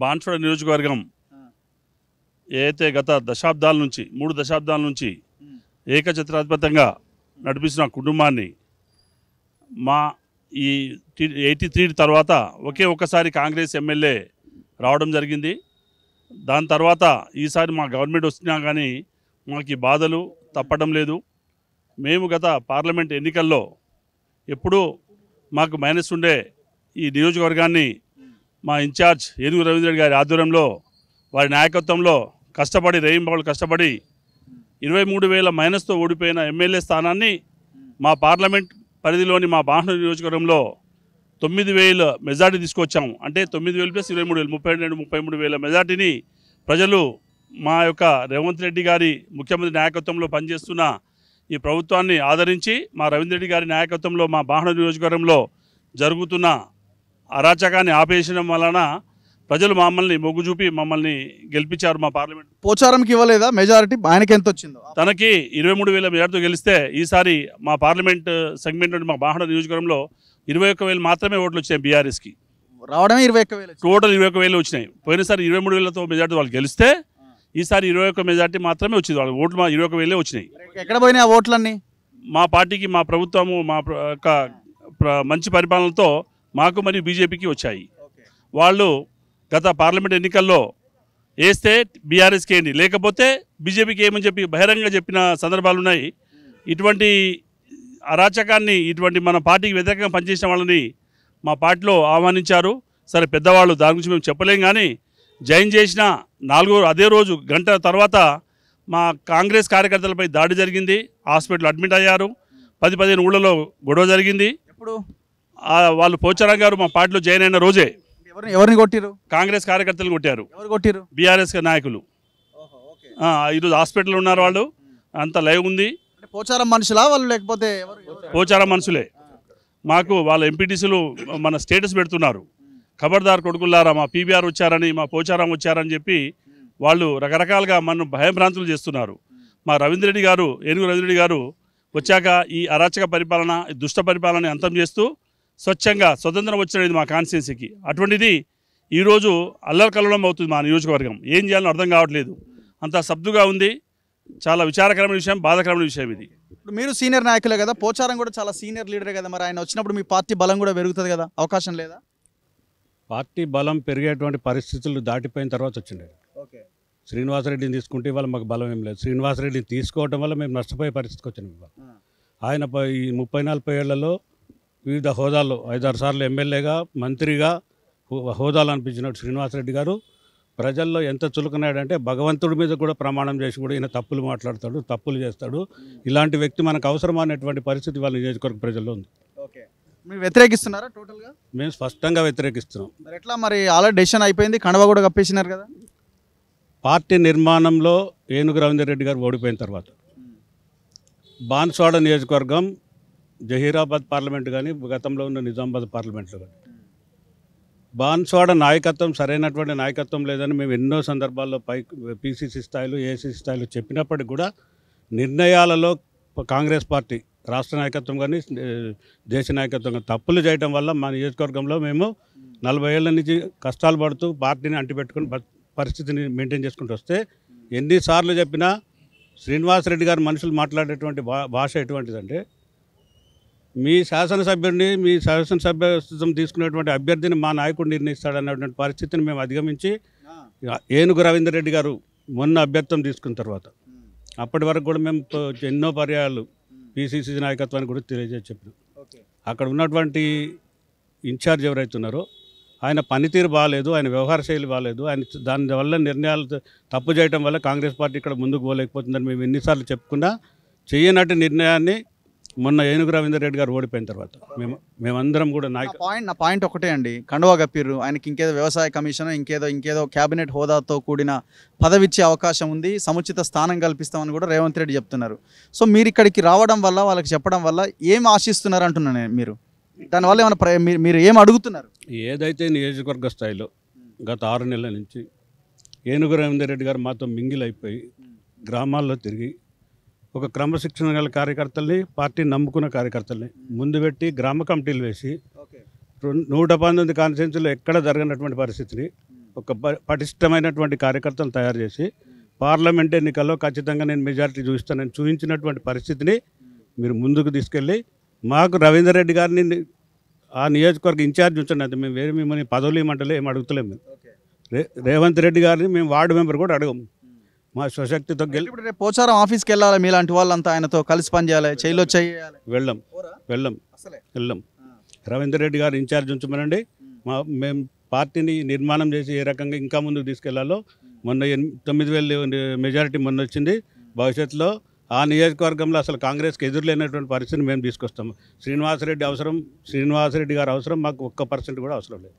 బాన్స్వాడ నియోజకవర్గం ఏదైతే గత దశాబ్దాల నుంచి 3 దశాబ్దాల నుంచి ఏకఛత్రాధిపత్యంగా నడిపిస్తున్న కుటుంబాన్ని మా ఈ 83 తర్వాత ఒక్కసారి కాంగ్రెస్ ఎమ్మెల్యే రావడం జరిగింది. దాని తర్వాత ఈసారి మా గవర్నమెంట్ వస్తున్నా కానీ మాకు ఈ బాధలు తప్పడం లేదు. మేము గత పార్లమెంట్ ఎన్నికల్లో ఎప్పుడూ మాకు మైనస్ ఉండే ఈ నియోజకవర్గాన్ని మా ఇన్ఛార్జ్ ఏనుగు రవీంద్ర రెడ్డి గారి ఆధ్వర్యంలో వారి నాయకత్వంలో కష్టపడి రేయింబావులు కష్టపడి 23,000 మైనస్తో ఓడిపోయిన ఎమ్మెల్యే స్థానాన్ని మా పార్లమెంట్ పరిధిలోని మా బాన్స్వాడ నియోజకవర్గంలో 9,000 మెజార్టీ తీసుకొచ్చాము. అంటే 9,000 + 23,000 33,000 మెజార్టీని ప్రజలు మా యొక్క రేవంత్ రెడ్డి గారి ముఖ్యమంత్రి నాయకత్వంలో పనిచేస్తున్న ఈ ప్రభుత్వాన్ని ఆదరించి మా రవీంద్ర రెడ్డి గారి నాయకత్వంలో మా బాన్స్వాడ నియోజకవర్గంలో జరుగుతున్న అరాచకాన్ని ఆపేయడం వలన ప్రజలు మమ్మల్ని మొగ్గు చూపి మమ్మల్ని గెలిపించారు. మా పార్లమెంట్ పోచారంకి ఇవ్వలేదా మెజారిటీ? ఆయనకి ఎంత వచ్చిందో? తనకి 23,000 మెజార్టీతో గెలిస్తే ఈసారి మా పార్లమెంట్ సెగ్మెంట్ నుండి మా బాన్స్వాడ నియోజకవర్గంలో 21,000 మాత్రమే ఓట్లు వచ్చినాయి. బీఆర్ఎస్కి రావడమే 21,000, టోటల్ 21,000 వచ్చినాయి. పోయినసారి 23,000తో మెజార్టీ వాళ్ళు గెలిస్తే ఈసారి 21 మెజార్టీ మాత్రమే వచ్చింది. వాళ్ళ ఓట్లు 21,000 వచ్చినాయి. ఎక్కడ పోయినాయి ఆ ఓట్లన్నీ? మా పార్టీకి, మా ప్రభుత్వము, మా యొక్క మంచి పరిపాలనతో మాకు మరియు బీజేపీకి వచ్చాయి. వాళ్ళు గత పార్లమెంట్ ఎన్నికల్లో వేస్తే బీఆర్ఎస్కి వేయండి, లేకపోతే బీజేపీకి ఏమని చెప్పి బహిరంగంగా చెప్పిన సందర్భాలు ఉన్నాయి. ఇటువంటి అరాచకాన్ని, ఇటువంటి మన పార్టీకి వ్యతిరేకంగా పనిచేసిన వాళ్ళని మా పార్టీలో ఆహ్వానించారు. సరే, పెద్దవాళ్ళు దాని గురించి మేము చెప్పలేం. కానీ జాయిన్ చేసిన అదే రోజు గంట తర్వాత మా కాంగ్రెస్ కార్యకర్తలపై దాడి జరిగింది. హాస్పిటల్ అడ్మిట్ అయ్యారు. 10-15 ఊళ్ళలో గొడవ జరిగింది. ఎప్పుడు? వాళ్ళు పోచారం గారు మా పార్టీలో జాయిన్ అయిన రోజే ఎవరిని కొట్టిరు? కాంగ్రెస్ కార్యకర్తలు కొట్టారు. ఎవరు కొట్టిరు? బీఆర్ఎస్ నాయకులు. ఈరోజు హాస్పిటల్లో ఉన్నారు వాళ్ళు. అంత లైవ్ ఉంది. పోచారం మనుషులా వాళ్ళు, లేకపోతే పోచారం మనుషులే. మాకు వాళ్ళ ఎంపీటీసీలు మన స్టేటస్ పెడుతున్నారు, ఖబర్దార్ కొడుకులారా మా పీబీఆర్ వచ్చారని, మా పోచారం వచ్చారని చెప్పి వాళ్ళు రకరకాలుగా మనం భయభ్రాంతులు చేస్తున్నారు. మా రవీంద్ర రెడ్డి గారు, ఏనుగు రవీంద్ర రెడ్డి గారు వచ్చాక ఈ అరాచక పరిపాలన, దుష్ట పరిపాలన అంతం చేస్తూ స్వచ్ఛంగా స్వతంత్రం వచ్చినది మా కాన్స్టిట్యున్సీకి. అటువంటిది ఈరోజు అల్లకల్లోలం అవుతుంది మా నియోజకవర్గం. ఏం చేయాలో అర్థం కావట్లేదు. అంత సబ్దుగా ఉంది. చాలా విచారకరమైన విషయం, బాధాకరమైన విషయం ఇది. ఇప్పుడు మీరు సీనియర్ నాయకులే కదా, పోచారం కూడా చాలా సీనియర్ లీడరే కదా, మరి ఆయన వచ్చినప్పుడు మీ పార్టీ బలం కూడా పెరుగుతుంది కదా, అవకాశం లేదా? పార్టీ బలం పెరిగేటువంటి పరిస్థితులు దాటిపోయిన తర్వాత వచ్చింది. శ్రీనివాసరెడ్డిని తీసుకుంటే ఇవాళ మాకు బలం ఏం లేదు. శ్రీనివాసరెడ్డిని తీసుకోవడం వల్ల మేము నష్టపోయే పరిస్థితికి వచ్చినాం. ఇవాళ ఆయన ఈ 30-40 ఏళ్లలో వివిధ హోదాల్లో 5-6 సార్లు ఎమ్మెల్యేగా, మంత్రిగా హోదాలు అనిపించినట్టు శ్రీనివాసరెడ్డి గారు ప్రజల్లో ఎంత చులకనాడంటే భగవంతుడి మీద కూడా ప్రమాణం చేసి కూడా ఈయన తప్పులు మాట్లాడతాడు, తప్పులు చేస్తాడు. ఇలాంటి వ్యక్తి మనకు అవసరమైనటువంటి పరిస్థితి వాళ్ళ నియోజకవర్గ ప్రజల్లో ఉంది. మీరు వ్యతిరేకిస్తున్నారా టోటల్గా? మేము స్పష్టంగా వ్యతిరేకిస్తున్నాం. మరి ఎట్లా? మరి ఆల్రెడీ డెసిషన్ అయిపోయింది, కండవ కూడా కప్పేసినారు కదా. పార్టీ నిర్మాణంలో ఏనుగు రవీంద్ర రెడ్డి గారు ఓడిపోయిన తర్వాత బాన్స్వాడ నియోజకవర్గం జహీరాబాద్ పార్లమెంట్ కానీ, గతంలో ఉన్న నిజామాబాద్ పార్లమెంట్లో కానీ బాన్స్వాడ నాయకత్వం సరైనటువంటి నాయకత్వం లేదని మేము ఎన్నో సందర్భాల్లో పీసీసీ స్థాయిలో, ఏసీసీ స్థాయిలో చెప్పినప్పటికీ కూడా నిర్ణయాలలో కాంగ్రెస్ పార్టీ రాష్ట్ర నాయకత్వం కానీ, దేశ నాయకత్వం కానీ తప్పులు చేయడం వల్ల మా నియోజకవర్గంలో మేము 40 ఏళ్ల నుంచి కష్టాలు పడుతూ పార్టీని అంటిపెట్టుకుని పరిస్థితిని మెయింటైన్ చేసుకుంటూ వస్తే ఎన్నిసార్లు చెప్పినా శ్రీనివాసరెడ్డి గారు మనుషులు మాట్లాడేటువంటి భాష ఎటువంటిదంటే, మీ శాసనసభ్యుడిని, మీ శాసనసభ్యత్వం తీసుకునేటువంటి అభ్యర్థిని మా నాయకుడు నిర్ణయిస్తాడన్నటువంటి పరిస్థితిని మేము అధిగమించి ఏనుగు రవీంద్ర రెడ్డి గారు మొన్న అభ్యర్థం తీసుకున్న తర్వాత అప్పటి వరకు కూడా మేము ఎన్నో పర్యాయాలు పీసీసీ నాయకత్వానికి కూడా తెలియజేసి చెప్పినాం. అక్కడ ఉన్నటువంటి ఇన్ఛార్జ్ ఎవరైతే ఉన్నారో ఆయన పనితీరు బాగాలేదు, ఆయన వ్యవహార శైలి బాగాలేదు, ఆయన దానివల్ల నిర్ణయాలు తప్పు చేయడం వల్ల కాంగ్రెస్ పార్టీ ఇక్కడ ముందుకు పోలేకపోతుందని మేము ఎన్నిసార్లు చెప్పుకున్నా చేయనట్టు నిర్ణయాన్ని మొన్న ఏనుగు రవీంద్ర రెడ్డి గారు ఓడిపోయిన తర్వాత మేమందరం కూడా నా పాయింట్ ఒకటే అండి, కండువా కప్పిర్రు. ఆయనకి ఇంకేదో వ్యవసాయ కమిషన్, ఇంకేదో క్యాబినెట్ హోదాతో కూడిన పదవి ఇచ్చే అవకాశం ఉంది, సముచిత స్థానం కల్పిస్తామని కూడా రేవంత్ రెడ్డి చెప్తున్నారు. సో మీరు ఇక్కడికి రావడం వల్ల, వాళ్ళకి చెప్పడం వల్ల ఏం ఆశిస్తున్నారు అంటున్నాను మీరు? దానివల్ల ఏమైనా మీరు ఏం అడుగుతున్నారు? ఏదైతే నియోజకవర్గ స్థాయిలో గత 6 నెలల నుంచి ఏనుగు రవీంద్ర రెడ్డి గారు మాతో మింగిల్ అయిపోయి గ్రామాల్లో తిరిగి ఒక క్రమశిక్షణ గల కార్యకర్తల్ని, పార్టీ నమ్ముకున్న కార్యకర్తల్ని ముందు పెట్టి గ్రామ కమిటీలు వేసి 119 కాన్స్టిట్యున్సీలో ఎక్కడ జరగనటువంటి పరిస్థితిని ఒక పటిష్టమైనటువంటి కార్యకర్తలు తయారు చేసి పార్లమెంట్ ఎన్నికల్లో ఖచ్చితంగా నేను మెజారిటీ చూపిస్తానని చూపించినటువంటి పరిస్థితిని మీరు ముందుకు తీసుకెళ్ళి మాకు రవీందర్ రెడ్డి గారిని ఆ నియోజకవర్గ ఇన్ఛార్జ్ ఉంచండి. అంతే, మేము వేరే మిమ్మల్ని పదవులు ఇవ్వమంటలే ఏం అడుగుతలేము. మేము రేవంత్ రెడ్డి గారిని మేము వార్డు మెంబర్ కూడా అడగము. మా స్వశక్తితో ఇప్పుడు రేపు పోచారం ఆఫీస్కి వెళ్ళాలి, మీలాంటి వాళ్ళంతా ఆయనతో కలిసి పనిచేయాలి, చేయిలో చేయాలి. వెళ్ళం. రవీందర్ రెడ్డి గారు ఇన్ఛార్జ్ ఉంచమనండి. మేము పార్టీని నిర్మాణం చేసి ఏ రకంగా ఇంకా ముందుకు తీసుకెళ్లాలో మొన్న 9,000 మెజారిటీ మొన్న వచ్చింది. భవిష్యత్తులో ఆ నియోజకవర్గంలో అసలు కాంగ్రెస్కి ఎదురులేనటువంటి పరిస్థితిని మేము తీసుకొస్తాము. శ్రీనివాసరెడ్డి గారు అవసరం, మాకు 1% కూడా అవసరం లేదు.